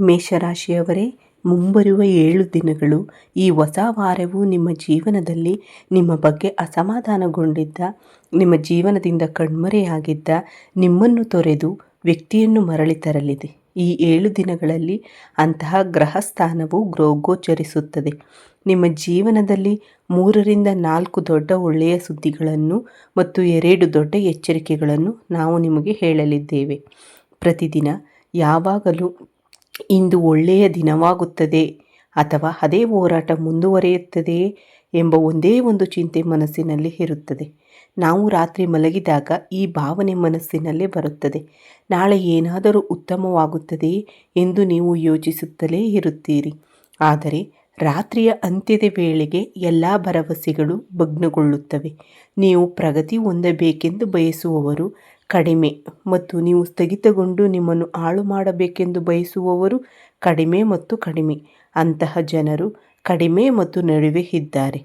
ಮೇಷರಾಶಿಯವರೇ, ಮುಂಬರುವ 7 ದಿನಗಳು ಈ ಹೊಸ ವಾರವು ನಿಮ್ಮ ಜೀವನದಲ್ಲಿ ನಿಮ್ಮ ಬಗ್ಗೆ ಅಸಮಾಧಾನಗೊಂಡಿದ್ದ, ನಿಮ್ಮ ಜೀವನದಿಂದ ಕಣ್ಮರೆಯಾಗಿದ್ದ ನಿಮ್ಮನ್ನು ತೊರೆದು ವ್ಯಕ್ತಿಯನ್ನು ಮರಳಿ ತರಲಿದೆ. ಈ 7 ದಿನಗಳಲ್ಲಿ ಅಂತಹ ಗ್ರಹಸ್ಥಾನವು ಗೋಚರಿಸುತ್ತದೆ. ನಿಮ್ಮ ಜೀವನದಲ್ಲಿ 3ರಿಂದ 4 ದೊಡ್ಡ ಒಳ್ಳೆಯ ಸುದ್ದಿಗಳನ್ನು ಮತ್ತು 2 ದೊಡ್ಡ ಎಚ್ಚರಿಕೆಗಳನ್ನು ನಾವು ನಿಮಗೆ ಹೇಳಲಿದ್ದೇವೆ. ಪ್ರತಿದಿನ ಯಾವಾಗಲೂ ಇಂದು ಒಳ್ಳೆಯ ದಿನವಾಗುತ್ತದೆ ಅಥವಾ ಅದೇ ಹೋರಾಟ ಮುಂದುವರಿಯುತ್ತದೆಯೇ ಎಂಬ ಒಂದೇ ಒಂದು ಚಿಂತೆ ಮನಸ್ಸಿನಲ್ಲಿ ಇರುತ್ತದೆ. ನಾವು ರಾತ್ರಿ ಮಲಗಿದಾಗ ಈ ಭಾವನೆ ಮನಸ್ಸಿನಲ್ಲಿ ಬರುತ್ತದೆ. ನಾಳೆ ಏನಾದರೂ ಉತ್ತಮವಾಗುತ್ತದೆಯೇ ಎಂದು ನೀವು ಯೋಚಿಸುತ್ತಲೇ ಇರುತ್ತೀರಿ. ಆದರೆ ರಾತ್ರಿಯ ಅಂತ್ಯದ ವೇಳೆಗೆ ಎಲ್ಲ ಭರವಸೆಗಳು ಭಗ್ನಗೊಳ್ಳುತ್ತವೆ. ನೀವು ಪ್ರಗತಿ ಹೊಂದಬೇಕೆಂದು ಬಯಸುವವರು ಕಡಿಮೆ ಮತ್ತು ನೀವು ಸ್ಥಗಿತಗೊಂಡು ನಿಮ್ಮನ್ನು ಹಾಳು ಮಾಡಬೇಕೆಂದು ಬಯಸುವವರು ಕಡಿಮೆ ಮತ್ತು ಕಡಿಮೆ. ಅಂತಹ ಜನರು ಕಡಿಮೆ ಮತ್ತು ನಡುವೆ ಇದ್ದಾರೆ.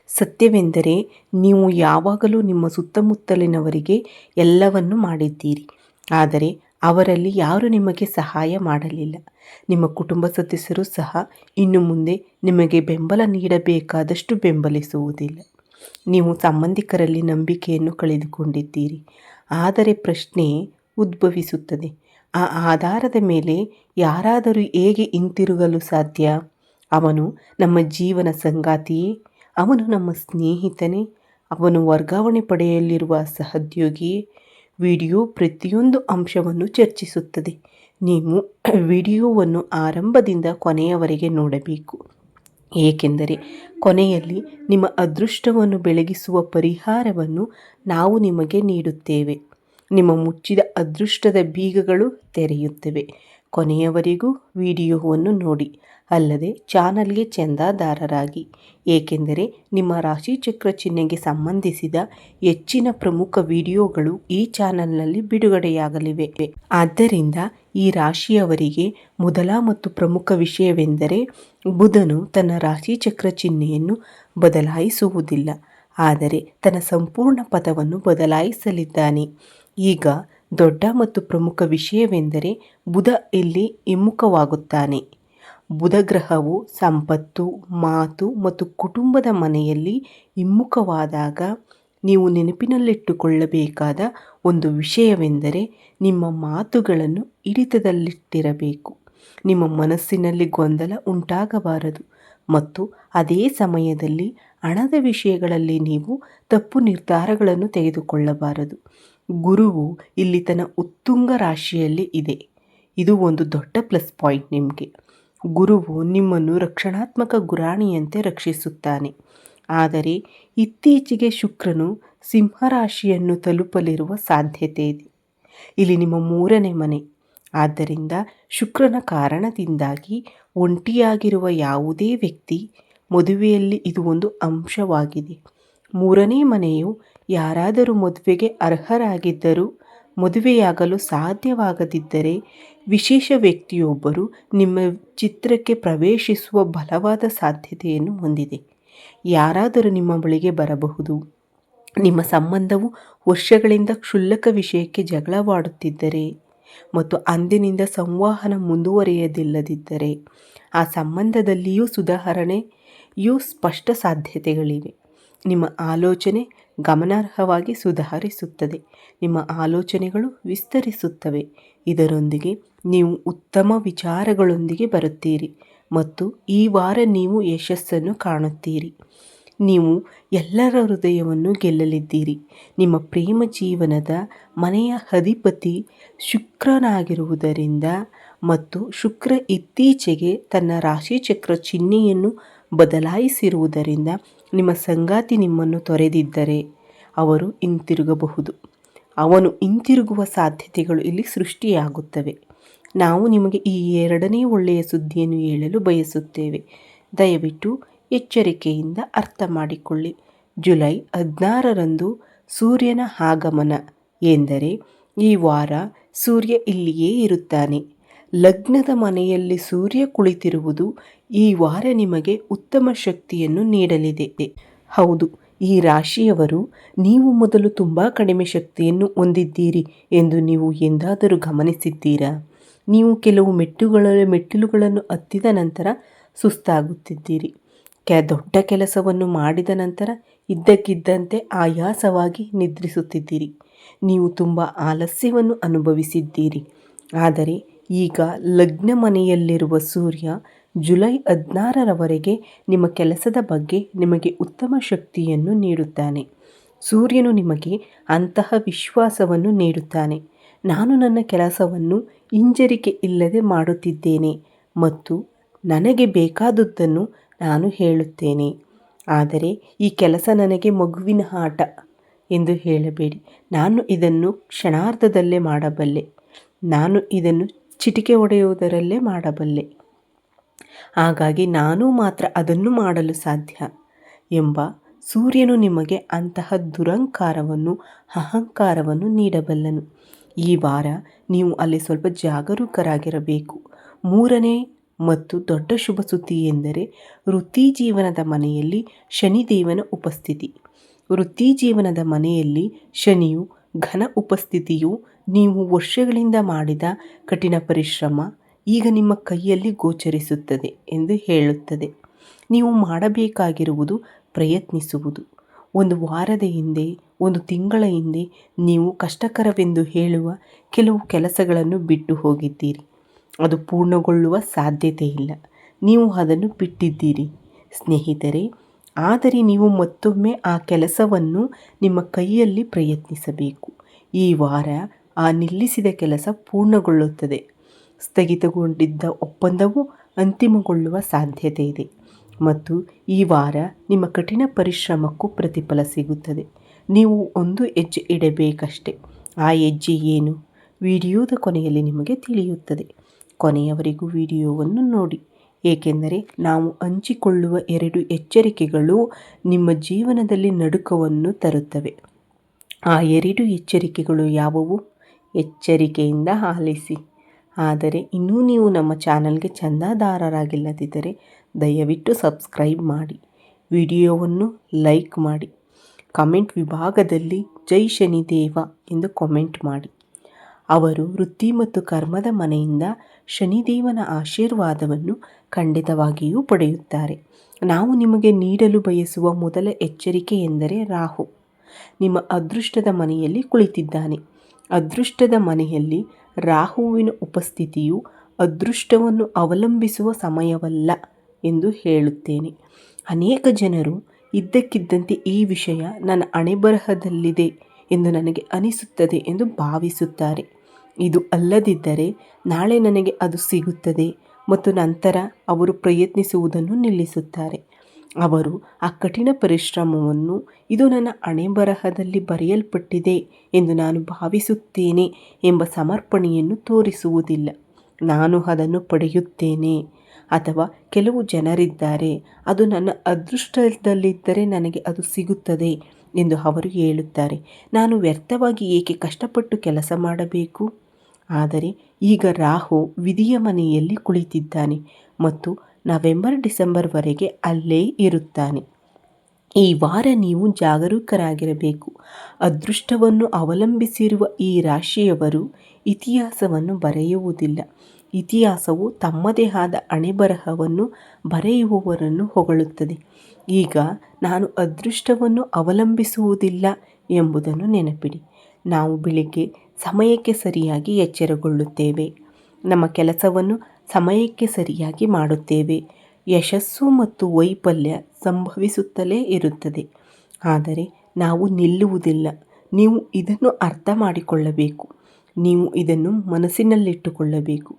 ಸತ್ಯವೆಂದರೆ ನೀವು ಯಾವಾಗಲೂ ನಿಮ್ಮ ಸುತ್ತಮುತ್ತಲಿನವರಿಗೆ ಎಲ್ಲವನ್ನೂ ಮಾಡಿದ್ದೀರಿ, ಆದರೆ ಅವರಲ್ಲಿ ಯಾರೂ ನಿಮಗೆ ಸಹಾಯ ಮಾಡಲಿಲ್ಲ. ನಿಮ್ಮ ಕುಟುಂಬ ಸದಸ್ಯರು ಸಹ ಇನ್ನು ಮುಂದೆ ನಿಮಗೆ ಬೆಂಬಲ ನೀಡಬೇಕಾದಷ್ಟು ಬೆಂಬಲಿಸುವುದಿಲ್ಲ. ನೀವು ಸಂಬಂಧಿಕರಲ್ಲಿ ನಂಬಿಕೆಯನ್ನು ಕಳೆದುಕೊಂಡಿದ್ದೀರಿ. ಆದರೆ ಪ್ರಶ್ನೆ ಉದ್ಭವಿಸುತ್ತದೆ, ಆ ಆಧಾರದ ಮೇಲೆ ಯಾರಾದರೂ ಹೇಗೆ ಹಿಂತಿರುಗಲು ಸಾಧ್ಯ? ಅವನು ನಮ್ಮ ಜೀವನ ಸಂಗಾತಿಯೇ? ಅವನು ನಮ್ಮ ಸ್ನೇಹಿತನೇ? ಅವನು ವರ್ಗಾವಣೆ ಪಡೆಯಲಿರುವ ಸಹೋದ್ಯೋಗಿಯೇ? ವಿಡಿಯೋ ಪ್ರತಿಯೊಂದು ಅಂಶವನ್ನು ಚರ್ಚಿಸುತ್ತದೆ. ನೀವು ವಿಡಿಯೋವನ್ನು ಆರಂಭದಿಂದ ಕೊನೆಯವರೆಗೆ ನೋಡಬೇಕು, ಏಕೆಂದರೆ ಕೊನೆಯಲ್ಲಿ ನಿಮ್ಮ ಅದೃಷ್ಟವನ್ನು ಬೆಳಗಿಸುವ ಪರಿಹಾರವನ್ನು ನಾವು ನಿಮಗೆ ನೀಡುತ್ತೇವೆ. ನಿಮ್ಮ ಮುಚ್ಚಿದ ಅದೃಷ್ಟದ ಬೀಗಗಳು ತೆರೆಯುತ್ತವೆ. ಕೊನೆಯವರೆಗೂ ವಿಡಿಯೋವನ್ನು ನೋಡಿ, ಅಲ್ಲದೆ ಚಾನಲ್ಗೆ ಚಂದಾದಾರರಾಗಿ, ಏಕೆಂದರೆ ನಿಮ್ಮ ರಾಶಿಚಕ್ರ ಚಿಹ್ನೆಗೆ ಸಂಬಂಧಿಸಿದ ಹೆಚ್ಚಿನ ಪ್ರಮುಖ ವಿಡಿಯೋಗಳು ಈ ಚಾನಲ್ನಲ್ಲಿ ಬಿಡುಗಡೆಯಾಗಲಿವೆ. ಆದ್ದರಿಂದ ಈ ರಾಶಿಯವರಿಗೆ ಮೊದಲ ಮತ್ತು ಪ್ರಮುಖ ವಿಷಯವೆಂದರೆ, ಬುಧನು ತನ್ನ ರಾಶಿಚಕ್ರ ಚಿಹ್ನೆಯನ್ನು ಬದಲಾಯಿಸುವುದಿಲ್ಲ, ಆದರೆ ತನ್ನ ಸಂಪೂರ್ಣ ಪಥವನ್ನು ಬದಲಾಯಿಸಲಿದ್ದಾನೆ. ಈಗ ದೊಡ್ಡ ಮತ್ತು ಪ್ರಮುಖ ವಿಷಯವೆಂದರೆ, ಬುಧ ಇಲ್ಲಿ ಹಿಮ್ಮುಖವಾಗುತ್ತಾನೆ. ಬುಧ ಗ್ರಹವು ಸಂಪತ್ತು, ಮಾತು ಮತ್ತು ಕುಟುಂಬದ ಮನೆಯಲ್ಲಿ ಹಿಮ್ಮುಖವಾದಾಗ ನೀವು ನೆನಪಿನಲ್ಲಿಟ್ಟುಕೊಳ್ಳಬೇಕಾದ ಒಂದು ವಿಷಯವೆಂದರೆ, ನಿಮ್ಮ ಮಾತುಗಳನ್ನು ಹಿಡಿತದಲ್ಲಿಟ್ಟಿರಬೇಕು. ನಿಮ್ಮ ಮನಸ್ಸಿನಲ್ಲಿ ಗೊಂದಲ ಉಂಟಾಗಬಾರದು ಮತ್ತು ಅದೇ ಸಮಯದಲ್ಲಿ ಹಣದ ವಿಷಯಗಳಲ್ಲಿ ನೀವು ತಪ್ಪು ನಿರ್ಧಾರಗಳನ್ನು ತೆಗೆದುಕೊಳ್ಳಬಾರದು. ಗುರುವು ಇಲ್ಲಿ ತನ್ನ ಉತ್ತುಂಗ ರಾಶಿಯಲ್ಲಿ ಇದೆ. ಇದು ಒಂದು ದೊಡ್ಡ ಪ್ಲಸ್ ಪಾಯಿಂಟ್. ನಿಮಗೆ ಗುರುವು ನಿಮ್ಮನ್ನು ರಕ್ಷಣಾತ್ಮಕ ಗುರಾಣಿಯಂತೆ ರಕ್ಷಿಸುತ್ತಾನೆ. ಆದರೆ ಇತ್ತೀಚೆಗೆ ಶುಕ್ರನು ಸಿಂಹರಾಶಿಯನ್ನು ತಲುಪಲಿರುವ ಸಾಧ್ಯತೆ ಇದೆ. ಇಲ್ಲಿ ನಿಮ್ಮ 3ನೇ ಮನೆ. ಆದ್ದರಿಂದ ಶುಕ್ರನ ಕಾರಣದಿಂದಾಗಿ ಒಂಟಿಯಾಗಿರುವ ಯಾವುದೇ ವ್ಯಕ್ತಿ ಮದುವೆಯಲ್ಲಿ ಇದು ಒಂದು ಅಂಶವಾಗಿದೆ. 3ನೇ ಮನೆಯು ಯಾರಾದರೂ ಮದುವೆಗೆ ಅರ್ಹರಾಗಿದ್ದರೂ ಮದುವೆಯಾಗಲು ಸಾಧ್ಯವಾಗದಿದ್ದರೆ ವಿಶೇಷ ವ್ಯಕ್ತಿಯೊಬ್ಬರು ನಿಮ್ಮ ಚಿತ್ರಕ್ಕೆ ಪ್ರವೇಶಿಸುವ ಬಲವಾದ ಸಾಧ್ಯತೆಯನ್ನು ಹೊಂದಿದೆ. ಯಾರಾದರೂ ನಿಮ್ಮ ಬಳಿಗೆ ಬರಬಹುದು. ನಿಮ್ಮ ಸಂಬಂಧವು ವರ್ಷಗಳಿಂದ ಕ್ಷುಲ್ಲಕ ವಿಷಯಕ್ಕೆ ಜಗಳವಾಡುತ್ತಿದ್ದರೆ ಮತ್ತು ಅಂದಿನಿಂದ ಸಂವಹನ ಮುಂದುವರಿಯದಿಲ್ಲದಿದ್ದರೆ ಆ ಸಂಬಂಧದಲ್ಲಿಯೂ ಸುಧಾರಣೆಯೂ ಸ್ಪಷ್ಟ ಸಾಧ್ಯತೆಗಳಿವೆ. ನಿಮ್ಮ ಆಲೋಚನೆ ಗಮನಾರ್ಹವಾಗಿ ಸುಧಾರಿಸುತ್ತದೆ. ನಿಮ್ಮ ಆಲೋಚನೆಗಳು ವಿಸ್ತರಿಸುತ್ತವೆ. ಇದರೊಂದಿಗೆ ನೀವು ಉತ್ತಮ ವಿಚಾರಗಳೊಂದಿಗೆ ಬರುತ್ತೀರಿ ಮತ್ತು ಈ ವಾರ ನೀವು ಯಶಸ್ಸನ್ನು ಕಾಣುತ್ತೀರಿ. ನೀವು ಎಲ್ಲರ ಹೃದಯವನ್ನು ಗೆಲ್ಲಲಿದ್ದೀರಿ. ನಿಮ್ಮ ಪ್ರೇಮ ಜೀವನದ ಮನೆಯ ಅಧಿಪತಿ ಶುಕ್ರನಾಗಿರುವುದರಿಂದ ಮತ್ತು ಶುಕ್ರ ಇತ್ತೀಚೆಗೆ ತನ್ನ ರಾಶಿಚಕ್ರ ಚಿಹ್ನೆಯನ್ನು ಬದಲಾಯಿಸಿರುವುದರಿಂದ ನಿಮ್ಮ ಸಂಗಾತಿ ನಿಮ್ಮನ್ನು ತೊರೆದಿದ್ದರೆ ಅವರು ಹಿಂತಿರುಗಬಹುದು. ಅವನು ಹಿಂತಿರುಗುವ ಸಾಧ್ಯತೆಗಳು ಇಲ್ಲಿ ಸೃಷ್ಟಿಯಾಗುತ್ತವೆ. ನಾವು ನಿಮಗೆ ಈ 2ನೇ ಒಳ್ಳೆಯ ಸುದ್ದಿಯನ್ನು ಹೇಳಲು ಬಯಸುತ್ತೇವೆ. ದಯವಿಟ್ಟು ಎಚ್ಚರಿಕೆಯಿಂದ ಅರ್ಥ ಮಾಡಿಕೊಳ್ಳಿ. ಜುಲೈ 16ರಂದು ಸೂರ್ಯನ ಆಗಮನ ಎಂದರೆ ಈ ವಾರ ಸೂರ್ಯ ಇಲ್ಲಿಯೇ ಇರುತ್ತಾನೆ. ಲಗ್ನದ ಮನೆಯಲ್ಲಿ ಸೂರ್ಯ ಕುಳಿತಿರುವುದು ಈ ವಾರ ನಿಮಗೆ ಉತ್ತಮ ಶಕ್ತಿಯನ್ನು ನೀಡಲಿದೆ. ಹೌದು, ಈ ರಾಶಿಯವರು ನೀವು ಮೊದಲು ತುಂಬ ಕಡಿಮೆ ಶಕ್ತಿಯನ್ನು ಹೊಂದಿದ್ದೀರಿ ಎಂದು ನೀವು ಎಂದಾದರೂ ಗಮನಿಸಿದ್ದೀರಾ? ನೀವು ಕೆಲವು ಮೆಟ್ಟಿಲುಗಳನ್ನು ಹತ್ತಿದ ನಂತರ ಸುಸ್ತಾಗುತ್ತಿದ್ದೀರಿ. ದೊಡ್ಡ ಕೆಲಸವನ್ನು ಮಾಡಿದ ನಂತರ ಇದ್ದಕ್ಕಿದ್ದಂತೆ ಆಯಾಸವಾಗಿ ನಿದ್ರಿಸುತ್ತಿದ್ದೀರಿ. ನೀವು ತುಂಬ ಆಲಸ್ಯವನ್ನು ಅನುಭವಿಸಿದ್ದೀರಿ. ಆದರೆ ಈಗ ಲಗ್ನ ಮನೆಯಲ್ಲಿರುವ ಸೂರ್ಯ ಜುಲೈ 16ರವರೆಗೆ ನಿಮ್ಮ ಕೆಲಸದ ಬಗ್ಗೆ ನಿಮಗೆ ಉತ್ತಮ ಶಕ್ತಿಯನ್ನು ನೀಡುತ್ತಾನೆ. ಸೂರ್ಯನು ನಿಮಗೆ ಅಂತಹ ವಿಶ್ವಾಸವನ್ನು ನೀಡುತ್ತಾನೆ. ನಾನು ನನ್ನ ಕೆಲಸವನ್ನು ಹಿಂಜರಿಕೆ ಇಲ್ಲದೆ ಮಾಡುತ್ತಿದ್ದೇನೆ ಮತ್ತು ನನಗೆ ಬೇಕಾದುದನ್ನು ನಾನು ಹೇಳುತ್ತೇನೆ. ಆದರೆ ಈ ಕೆಲಸ ನನಗೆ ಮಗುವಿನ ಆಟ ಎಂದು ಹೇಳಬೇಡಿ. ನಾನು ಇದನ್ನು ಕ್ಷಣಾರ್ಧದಲ್ಲೇ ಮಾಡಬಲ್ಲೆ. ನಾನು ಇದನ್ನು ಚಿಟಿಕೆ ಹೊಡೆಯುವುದರಲ್ಲೇ ಮಾಡಬಲ್ಲೆ. ಹಾಗಾಗಿ ನಾನು ಮಾತ್ರ ಅದನ್ನು ಮಾಡಲು ಸಾಧ್ಯ ಎಂಬ ಸೂರ್ಯನು ನಿಮಗೆ ಅಂತಹ ದುರಂಕಾರವನ್ನು, ಅಹಂಕಾರವನ್ನು ನೀಡಬಲ್ಲನು. ಈ ವಾರ ನೀವು ಅಲ್ಲಿ ಸ್ವಲ್ಪ ಜಾಗರೂಕರಾಗಿರಬೇಕು. 3ನೇ ಮತ್ತು ದೊಡ್ಡ ಶುಭ ಸುದ್ದಿ ಎಂದರೆ ವೃತ್ತಿಜೀವನದ ಮನೆಯಲ್ಲಿ ಶನಿದೇವನ ಉಪಸ್ಥಿತಿ. ವೃತ್ತಿಜೀವನದ ಮನೆಯಲ್ಲಿ ಶನಿಯು ಘನ ಉಪಸ್ಥಿತಿಯು ನೀವು ವರ್ಷಗಳಿಂದ ಮಾಡಿದ ಕಠಿಣ ಪರಿಶ್ರಮ ಈಗ ನಿಮ್ಮ ಕೈಯಲ್ಲಿ ಗೋಚರಿಸುತ್ತದೆ ಎಂದು ಹೇಳುತ್ತದೆ. ನೀವು ಮಾಡಬೇಕಾಗಿರುವುದು ಪ್ರಯತ್ನಿಸುವುದು. ಒಂದು ವಾರದ ಹಿಂದೆ, ಒಂದು ತಿಂಗಳ ಹಿಂದೆ ನೀವು ಕಷ್ಟಕರವೆಂದು ಹೇಳುವ ಕೆಲವು ಕೆಲಸಗಳನ್ನು ಬಿಟ್ಟು ಹೋಗಿದ್ದೀರಿ. ಅದು ಪೂರ್ಣಗೊಳ್ಳುವ ಸಾಧ್ಯತೆ ಇಲ್ಲ. ನೀವು ಅದನ್ನು ಬಿಟ್ಟಿದ್ದೀರಿ ಸ್ನೇಹಿತರೆ. ಆದರೆ ನೀವು ಮತ್ತೊಮ್ಮೆ ಆ ಕೆಲಸವನ್ನು ನಿಮ್ಮ ಕೈಯಲ್ಲಿ ಪ್ರಯತ್ನಿಸಬೇಕು. ಈ ವಾರ ಆ ನಿಲ್ಲಿಸಿದ ಕೆಲಸ ಪೂರ್ಣಗೊಳ್ಳುತ್ತದೆ. ಸ್ಥಗಿತಗೊಂಡಿದ್ದ ಒಪ್ಪಂದವು ಅಂತಿಮಗೊಳ್ಳುವ ಸಾಧ್ಯತೆ ಇದೆ ಮತ್ತು ಈ ವಾರ ನಿಮ್ಮ ಕಠಿಣ ಪರಿಶ್ರಮಕ್ಕೂ ಪ್ರತಿಫಲ ಸಿಗುತ್ತದೆ. ನೀವು ಒಂದು ಹೆಜ್ಜೆ ಇಡಬೇಕಷ್ಟೆ. ಆ ಹೆಜ್ಜೆ ಏನು? ವಿಡಿಯೋದ ಕೊನೆಯಲ್ಲಿ ನಿಮಗೆ ತಿಳಿಯುತ್ತದೆ. ಕೊನೆಯವರೆಗೂ ವಿಡಿಯೋವನ್ನು ನೋಡಿ, ಏಕೆಂದರೆ ನಾವು ಹಂಚಿಕೊಳ್ಳುವ 2 ಎಚ್ಚರಿಕೆಗಳು ನಿಮ್ಮ ಜೀವನದಲ್ಲಿ ನಡುಕವನ್ನು ತರುತ್ತವೆ. ಆ 2 ಎಚ್ಚರಿಕೆಗಳು ಯಾವುವು? ಎಚ್ಚರಿಕೆಯಿಂದ ಆಲಿಸಿ. ಆದರೆ ಇನ್ನೂ ನೀವು ನಮ್ಮ ಚಾನಲ್ಗೆ ಚಂದಾದಾರರಾಗಿಲ್ಲದಿದ್ದರೆ ದಯವಿಟ್ಟು ಸಬ್ಸ್ಕ್ರೈಬ್ ಮಾಡಿ, ವಿಡಿಯೋವನ್ನು ಲೈಕ್ ಮಾಡಿ, ಕಮೆಂಟ್ ವಿಭಾಗದಲ್ಲಿ ಜೈ ಶನಿದೇವ ಎಂದು ಕಾಮೆಂಟ್ ಮಾಡಿ. ಅವರು ವೃತ್ತಿ ಮತ್ತು ಕರ್ಮದ ಮನೆಯಿಂದ ಶನಿದೇವನ ಆಶೀರ್ವಾದವನ್ನು ಖಂಡಿತವಾಗಿಯೂ ಪಡೆಯುತ್ತಾರೆ. ನಾವು ನಿಮಗೆ ನೀಡಲು ಬಯಸುವ ಮೊದಲ ಎಚ್ಚರಿಕೆ ಎಂದರೆ ರಾಹು ನಿಮ್ಮ ಅದೃಷ್ಟದ ಮನೆಯಲ್ಲಿ ಕುಳಿತಿದ್ದಾನೆ. ಅದೃಷ್ಟದ ಮನೆಯಲ್ಲಿ ರಾಹುವಿನ ಉಪಸ್ಥಿತಿಯು ಅದೃಷ್ಟವನ್ನು ಅವಲಂಬಿಸುವ ಸಮಯವಲ್ಲ ಎಂದು ಹೇಳುತ್ತೇನೆ. ಅನೇಕ ಜನರು ಇದ್ದಕ್ಕಿದ್ದಂತೆ ಈ ವಿಷಯ ನನ್ನ ಹಣೆಬರಹದಲ್ಲಿದೆ ಎಂದು ನನಗೆ ಅನಿಸುತ್ತದೆ ಎಂದು ಭಾವಿಸುತ್ತಾರೆ. ಇದು ಅಲ್ಲದಿದ್ದರೆ ನಾಳೆ ನನಗೆ ಅದು ಸಿಗುತ್ತದೆ ಮತ್ತು ನಂತರ ಅವರು ಪ್ರಯತ್ನಿಸುವುದನ್ನು ನಿಲ್ಲಿಸುತ್ತಾರೆ. ಅವರು ಆ ಕಠಿಣ ಪರಿಶ್ರಮವನ್ನು ಇದು ನನ್ನ ಹಣೆಬರಹದಲ್ಲಿ ಬರೆಯಲ್ಪಟ್ಟಿದೆ ಎಂದು ನಾನು ಭಾವಿಸುತ್ತೇನೆ ಎಂಬ ಸಮರ್ಪಣೆಯನ್ನು ತೋರಿಸುವುದಿಲ್ಲ. ನಾನು ಅದನ್ನು ಪಡೆಯುತ್ತೇನೆ. ಅಥವಾ ಕೆಲವು ಜನರಿದ್ದಾರೆ, ಅದು ನನ್ನ ಅದೃಷ್ಟದಲ್ಲಿದ್ದರೆ ನನಗೆ ಅದು ಸಿಗುತ್ತದೆ ಎಂದು ಅವರು ಹೇಳುತ್ತಾರೆ. ನಾನು ವ್ಯರ್ಥವಾಗಿ ಏಕೆ ಕಷ್ಟಪಟ್ಟು ಕೆಲಸ ಮಾಡಬೇಕು? ಆದರೆ ಈಗ ರಾಹು ವಿಧಿಯ ಮನೆಯಲ್ಲಿ ಕುಳಿತಿದ್ದಾನೆ ಮತ್ತು ನವೆಂಬರ್-ಡಿಸೆಂಬರ್ವರೆಗೆ ಅಲ್ಲೇ ಇರುತ್ತಾನೆ. ಈ ವಾರ ನೀವು ಜಾಗರೂಕರಾಗಿರಬೇಕು. ಅದೃಷ್ಟವನ್ನು ಅವಲಂಬಿಸಿರುವ ಈ ರಾಶಿಯವರು ಇತಿಹಾಸವನ್ನು ಬರೆಯುವುದಿಲ್ಲ. ಇತಿಹಾಸವು ತಮ್ಮದೇ ಆದ ಹಣೆಬರಹವನ್ನು ಬರೆಯುವವರನ್ನು ಹೊಗಳುತ್ತದೆ. ಈಗ ನಾನು ಅದೃಷ್ಟವನ್ನು ಅವಲಂಬಿಸುವುದಿಲ್ಲ ಎಂಬುದನ್ನು ನೆನಪಿಡಿ. ನಾವು ಬೆಳಿಗ್ಗೆ ಸಮಯಕ್ಕೆ ಸರಿಯಾಗಿ ಎಚ್ಚರಗೊಳ್ಳುತ್ತೇವೆ. ನಮ್ಮ ಕೆಲಸವನ್ನು ಸಮಯಕ್ಕೆ ಸರಿಯಾಗಿ ಮಾಡುತ್ತೇವೆ. ಯಶಸ್ಸು ಮತ್ತು ವೈಫಲ್ಯ ಸಂಭವಿಸುತ್ತಲೇ ಇರುತ್ತದೆ. ಆದರೆ ನಾವು ನಿಲ್ಲುವುದಿಲ್ಲ. ನೀವು ಇದನ್ನು ಅರ್ಥ ಮಾಡಿಕೊಳ್ಳಬೇಕು. ನೀವು ಇದನ್ನು ಮನಸ್ಸಿನಲ್ಲಿಟ್ಟುಕೊಳ್ಳಬೇಕು.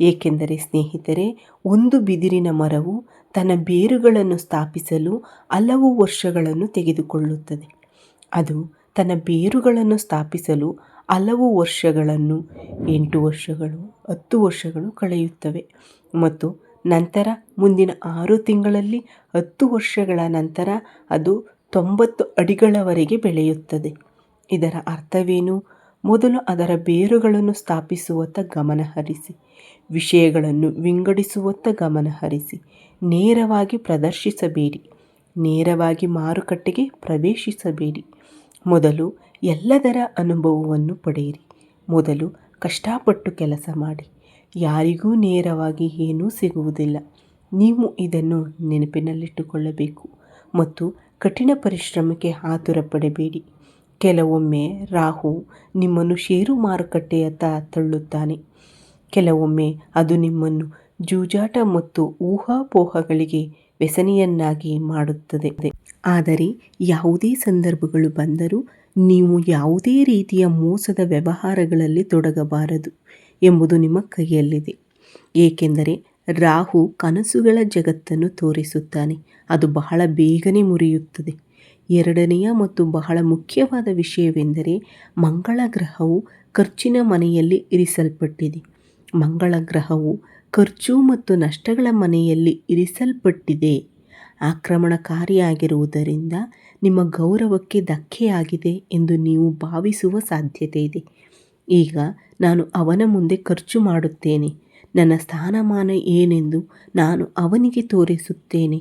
ಏಕೆಂದರೆ ಸ್ನೇಹಿತರೆ, ಒಂದು ಬಿದಿರಿನ ಮರವು ತನ್ನ ಬೇರುಗಳನ್ನು ಸ್ಥಾಪಿಸಲು ಹಲವು ವರ್ಷಗಳನ್ನು ತೆಗೆದುಕೊಳ್ಳುತ್ತದೆ. ಅದು ತನ್ನ ಬೇರುಗಳನ್ನು ಸ್ಥಾಪಿಸಲು ಹಲವು ವರ್ಷಗಳನ್ನು 8 ವರ್ಷಗಳು 10 ವರ್ಷಗಳು ಕಳೆಯುತ್ತವೆ ಮತ್ತು ನಂತರ ಮುಂದಿನ 6 ತಿಂಗಳಲ್ಲಿ 10 ವರ್ಷಗಳ ನಂತರ ಅದು 90 ಅಡಿಗಳವರೆಗೆ ಬೆಳೆಯುತ್ತದೆ. ಇದರ ಅರ್ಥವೇನು? ಮೊದಲು ಅದರ ಬೇರುಗಳನ್ನು ಸ್ಥಾಪಿಸುವತ್ತ ಗಮನ ಹರಿಸಿ, ವಿಷಯಗಳನ್ನು ವಿಂಗಡಿಸುವತ್ತ ಗಮನ ಹರಿಸಿ. ನೇರವಾಗಿ ಪ್ರದರ್ಶಿಸಬೇಡಿ. ನೇರವಾಗಿ ಮಾರುಕಟ್ಟೆಗೆ ಪ್ರವೇಶಿಸಬೇಡಿ. ಮೊದಲು ಎಲ್ಲದರ ಅನುಭವವನ್ನು ಪಡೆಯಿರಿ. ಮೊದಲು ಕಷ್ಟಪಟ್ಟು ಕೆಲಸ ಮಾಡಿ. ಯಾರಿಗೂ ನೇರವಾಗಿ ಏನೂ ಸಿಗುವುದಿಲ್ಲ. ನೀವು ಇದನ್ನು ನೆನಪಿನಲ್ಲಿಟ್ಟುಕೊಳ್ಳಬೇಕು ಮತ್ತು ಕಠಿಣ ಪರಿಶ್ರಮಕ್ಕೆ ಆತುರ ಪಡಬೇಡಿ. ಕೆಲವೊಮ್ಮೆ ರಾಹು ನಿಮ್ಮನ್ನು ಷೇರು ಮಾರುಕಟ್ಟೆಯತ್ತ ತಳ್ಳುತ್ತಾನೆ. ಕೆಲವೊಮ್ಮೆ ಅದು ನಿಮ್ಮನ್ನು ಜೂಜಾಟ ಮತ್ತು ಊಹಾಪೋಹಗಳಿಗೆ ವ್ಯಸನಿಯನ್ನಾಗಿ ಮಾಡುತ್ತದೆ. ಆದರೆ ಯಾವುದೇ ಸಂದರ್ಭಗಳು ಬಂದರೂ ನೀವು ಯಾವುದೇ ರೀತಿಯ ಮೋಸದ ವ್ಯವಹಾರಗಳಲ್ಲಿ ತೊಡಗಬಾರದು ಎಂಬುದು ನಿಮ್ಮ ಕೈಯಲ್ಲಿದೆ. ಏಕೆಂದರೆ ರಾಹು ಕನಸುಗಳ ಜಗತ್ತನ್ನು ತೋರಿಸುತ್ತಾನೆ, ಅದು ಬಹಳ ಬೇಗನೆ ಮುರಿಯುತ್ತದೆ. ಎರಡನೆಯ ಮತ್ತು ಬಹಳ ಮುಖ್ಯವಾದ ವಿಷಯವೆಂದರೆ ಮಂಗಳ ಗ್ರಹವು ಖರ್ಚಿನ ಮನೆಯಲ್ಲಿ ಇರಿಸಲ್ಪಟ್ಟಿದೆ. ಮಂಗಳ ಗ್ರಹವು ಖರ್ಚು ಮತ್ತು ನಷ್ಟಗಳ ಮನೆಯಲ್ಲಿ ಇರಿಸಲ್ಪಟ್ಟಿದೆ. ಆಕ್ರಮಣಕಾರಿಯಾಗಿರುವುದರಿಂದ ನಿಮ್ಮ ಗೌರವಕ್ಕೆ ಧಕ್ಕೆಯಾಗಿದೆ ಎಂದು ನೀವು ಭಾವಿಸುವ ಸಾಧ್ಯತೆ ಇದೆ. ಈಗ ನಾನು ಅವನ ಮುಂದೆ ಖರ್ಚು ಮಾಡುತ್ತೇನೆ, ನನ್ನ ಸ್ಥಾನಮಾನ ಏನೆಂದು ನಾನು ಅವನಿಗೆ ತೋರಿಸುತ್ತೇನೆ.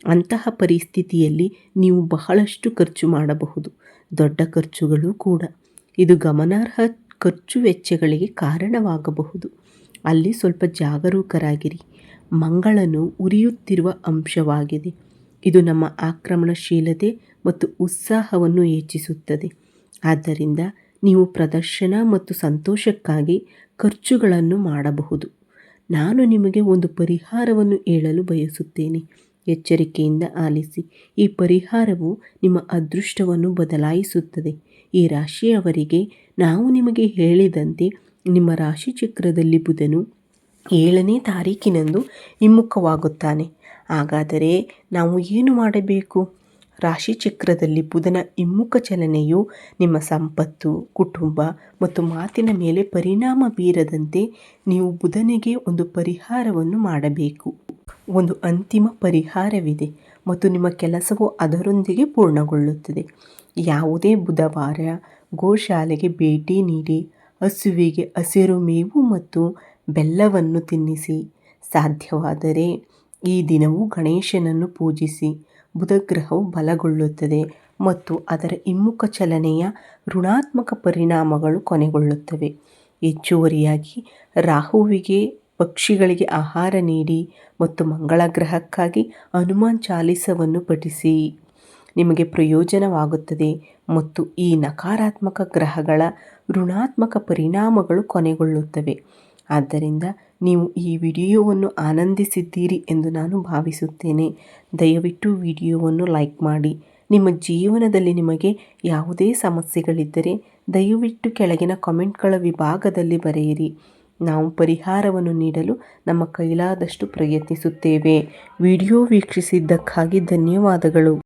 ಅಂತಹ ಪರಿಸ್ಥಿತಿಯಲ್ಲಿ ನೀವು ಬಹಳಷ್ಟು ಖರ್ಚು ಮಾಡಬಹುದು, ದೊಡ್ಡ ಖರ್ಚುಗಳು ಕೂಡ. ಇದು ಗಮನಾರ್ಹ ಖರ್ಚು ವೆಚ್ಚಗಳಿಗೆ ಕಾರಣವಾಗಬಹುದು. ಅಲ್ಲಿ ಸ್ವಲ್ಪ ಜಾಗರೂಕರಾಗಿರಿ. ಮಂಗಳನು ಉರಿಯುತ್ತಿರುವ ಅಂಶವಾಗಿದೆ. ಇದು ನಮ್ಮ ಆಕ್ರಮಣಶೀಲತೆ ಮತ್ತು ಉತ್ಸಾಹವನ್ನು ಹೆಚ್ಚಿಸುತ್ತದೆ. ಆದ್ದರಿಂದ ನೀವು ಪ್ರದರ್ಶನ ಮತ್ತು ಸಂತೋಷಕ್ಕಾಗಿ ಖರ್ಚುಗಳನ್ನು ಮಾಡಬಹುದು. ನಾನು ನಿಮಗೆ ಒಂದು ಪರಿಹಾರವನ್ನು ಹೇಳಲು ಬಯಸುತ್ತೇನೆ. ಎಚ್ಚರಿಕೆಯಿಂದ ಆಲಿಸಿ. ಈ ಪರಿಹಾರವು ನಿಮ್ಮ ಅದೃಷ್ಟವನ್ನು ಬದಲಾಯಿಸುತ್ತದೆ. ಈ ರಾಶಿಯವರಿಗೆ ನಾವು ನಿಮಗೆ ಹೇಳಿದಂತೆ ನಿಮ್ಮ ರಾಶಿಚಕ್ರದಲ್ಲಿ ಬುಧನು 7ನೇ ತಾರೀಕಿನಂದು ಹಿಮ್ಮುಖವಾಗುತ್ತಾನೆ. ಹಾಗಾದರೆ ನಾವು ಏನು ಮಾಡಬೇಕು? ರಾಶಿಚಕ್ರದಲ್ಲಿ ಬುಧನ ಹಿಮ್ಮುಖ ಚಲನೆಯು ನಿಮ್ಮ ಸಂಪತ್ತು, ಕುಟುಂಬ ಮತ್ತು ಮಾತಿನ ಮೇಲೆ ಪರಿಣಾಮ ಬೀರದಂತೆ ನೀವು ಬುಧನಿಗೆ ಒಂದು ಪರಿಹಾರವನ್ನು ಮಾಡಬೇಕು. ಒಂದು ಅಂತಿಮ ಪರಿಹಾರವಿದೆ ಮತ್ತು ನಿಮ್ಮ ಕೆಲಸವು ಅದರೊಂದಿಗೆ ಪೂರ್ಣಗೊಳ್ಳುತ್ತದೆ. ಯಾವುದೇ ಬುಧವಾರ ಗೋಶಾಲೆಗೆ ಭೇಟಿ ನೀಡಿ ಹಸುವಿಗೆ ಹಸಿರು ಮೇವು ಮತ್ತು ಬೆಲ್ಲವನ್ನು ತಿನ್ನಿಸಿ. ಸಾಧ್ಯವಾದರೆ ಈ ದಿನವೂ ಗಣೇಶನನ್ನು ಪೂಜಿಸಿ. ಬುಧಗ್ರಹವು ಬಲಗೊಳ್ಳುತ್ತದೆ ಮತ್ತು ಅದರ ಹಿಮ್ಮುಖ ಚಲನೆಯ ಋಣಾತ್ಮಕ ಪರಿಣಾಮಗಳು ಕೊನೆಗೊಳ್ಳುತ್ತವೆ. ಹೆಚ್ಚುವರಿಯಾಗಿ ರಾಹುವಿಗೆ ಪಕ್ಷಿಗಳಿಗೆ ಆಹಾರ ನೀಡಿ ಮತ್ತು ಮಂಗಳ ಗ್ರಹಕ್ಕಾಗಿ ಹನುಮಾನ್ ಚಾಲೀಸವನ್ನು ಪಠಿಸಿ. ನಿಮಗೆ ಪ್ರಯೋಜನವಾಗುತ್ತದೆ ಮತ್ತು ಈ ನಕಾರಾತ್ಮಕ ಗ್ರಹಗಳ ಋಣಾತ್ಮಕ ಪರಿಣಾಮಗಳು ಕೊನೆಗೊಳ್ಳುತ್ತವೆ. ಆದ್ದರಿಂದ ನೀವು ಈ ವಿಡಿಯೋವನ್ನು ಆನಂದಿಸಿದ್ದೀರಿ ಎಂದು ನಾನು ಭಾವಿಸುತ್ತೇನೆ. ದಯವಿಟ್ಟು ವಿಡಿಯೋವನ್ನು ಲೈಕ್ ಮಾಡಿ. ನಿಮ್ಮ ಜೀವನದಲ್ಲಿ ನಿಮಗೆ ಯಾವುದೇ ಸಮಸ್ಯೆಗಳಿದ್ದರೆ ದಯವಿಟ್ಟು ಕೆಳಗಿನ ಕಾಮೆಂಟ್ಗಳ ವಿಭಾಗದಲ್ಲಿ ಬರೆಯಿರಿ. ನಾವು ಪರಿಹಾರವನ್ನು ನೀಡಲು ನಮ್ಮ ಕೈಲಾದಷ್ಟು ಪ್ರಯತ್ನಿಸುತ್ತೇವೆ. ವಿಡಿಯೋ ವೀಕ್ಷಿಸಿದ್ದಕ್ಕಾಗಿ ಧನ್ಯವಾದಗಳು.